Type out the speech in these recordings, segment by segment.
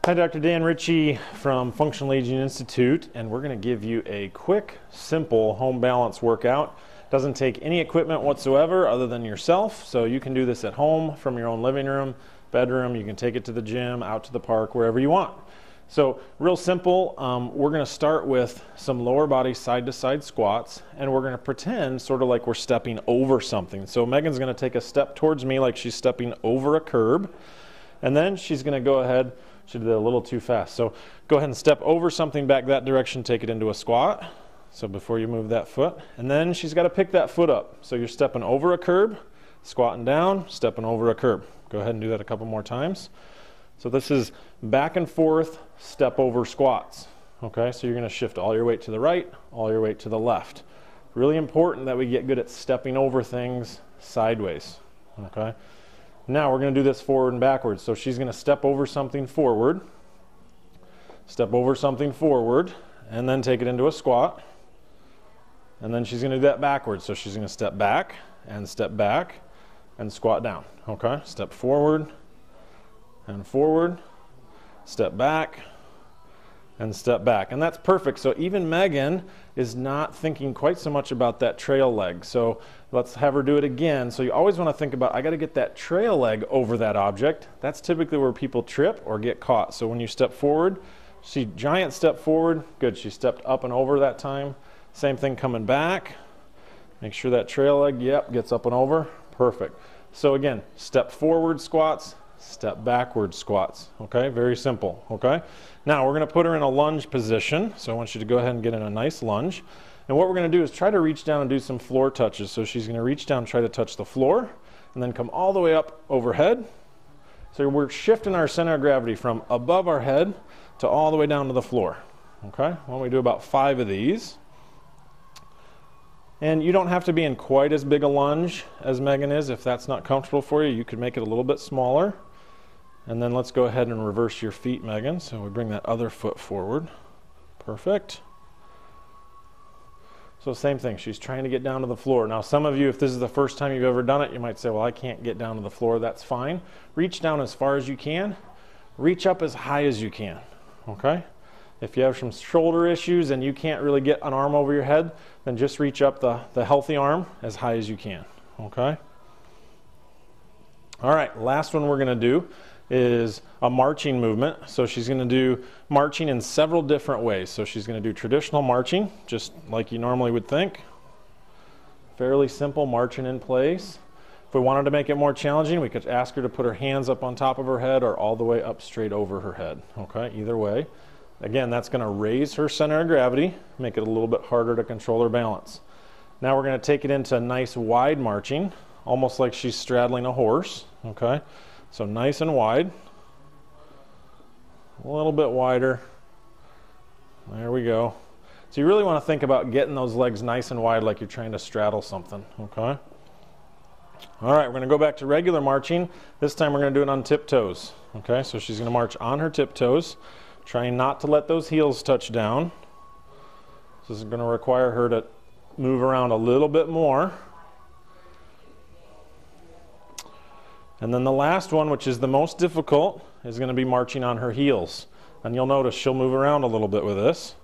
Hi, Dr. Dan Ritchie from Functional Aging Institute, and we're going to give you a quick, simple home balance workout. Doesn't take any equipment whatsoever other than yourself, so you can do this at home from your own living room, bedroom. You can take it to the gym, out to the park, wherever you want. So real simple, we're going to start with some lower body side-to-side squats, and we're going to pretend sort of like we're stepping over something. So Megan's going to take a step towards me like she's stepping over a curb, and then she's going to go ahead. She did it a little too fast. So go ahead and step over something back that direction, take it into a squat. So before you move that foot, and then she's got to pick that foot up. So you're stepping over a curb, squatting down, stepping over a curb. Go ahead and do that a couple more times. So this is back and forth, step over squats. Okay, so you're going to shift all your weight to the right, all your weight to the left. Really important that we get good at stepping over things sideways. Okay. Now we're going to do this forward and backwards. So she's going to step over something forward, step over something forward, and then take it into a squat. And then she's going to do that backwards. So she's going to step back and squat down. Okay, step forward, step back, and step back. And that's perfect. So even Megan is not thinking quite so much about that trail leg. So let's have her do it again. So you always want to think about, I got to get that trail leg over that object. That's typically where people trip or get caught. So when you step forward, see, giant step forward. Good, she stepped up and over that time. Same thing coming back. Make sure that trail leg, yep, gets up and over. Perfect. So again, step forward squats, step backward squats. Okay, very simple. Okay. Now we're going to put her in a lunge position. So I want you to go ahead and get in a nice lunge. And what we're going to do is try to reach down and do some floor touches. So she's going to reach down, try to touch the floor, and then come all the way up overhead. So we're shifting our center of gravity from above our head to all the way down to the floor. Okay. Why don't we do about 5 of these? And you don't have to be in quite as big a lunge as Megan is. If that's not comfortable for you, you could make it a little bit smaller. And then let's go ahead and reverse your feet, Megan. So we bring that other foot forward. Perfect. So same thing, she's trying to get down to the floor. Now some of you, if this is the first time you've ever done it, you might say, well, I can't get down to the floor. That's fine. Reach down as far as you can. Reach up as high as you can. Okay? If you have some shoulder issues and you can't really get an arm over your head, then just reach up the healthy arm as high as you can. Okay? All right, last one we're going to do is a marching movement. So she's going to do marching in several different ways. So she's going to do traditional marching, just like you normally would think. Fairly simple, marching in place. If we wanted to make it more challenging, we could ask her to put her hands up on top of her head or all the way up straight over her head. Okay, either way. Again, that's going to raise her center of gravity, make it a little bit harder to control her balance. Now we're going to take it into nice wide marching, almost like she's straddling a horse. Okay, so nice and wide. A little bit wider. There we go. So you really want to think about getting those legs nice and wide like you're trying to straddle something. Okay. All right, we're going to go back to regular marching. This time we're going to do it on tiptoes. Okay, so she's going to march on her tiptoes, trying not to let those heels touch down. This is going to require her to move around a little bit more. And then the last one, which is the most difficult, is going to be marching on her heels. And you'll notice she'll move around a little bit with this.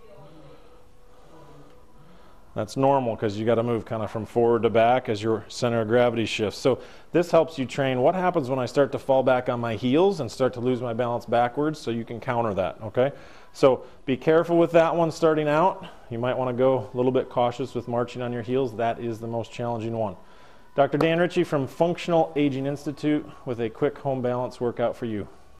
That's normal because you got to move kind of from forward to back as your center of gravity shifts. So this helps you train what happens when I start to fall back on my heels and start to lose my balance backwards, so you can counter that, okay? So be careful with that one starting out. You might want to go a little bit cautious with marching on your heels. That is the most challenging one. Dr. Dan Ritchie from Functional Aging Institute with a quick home balance workout for you.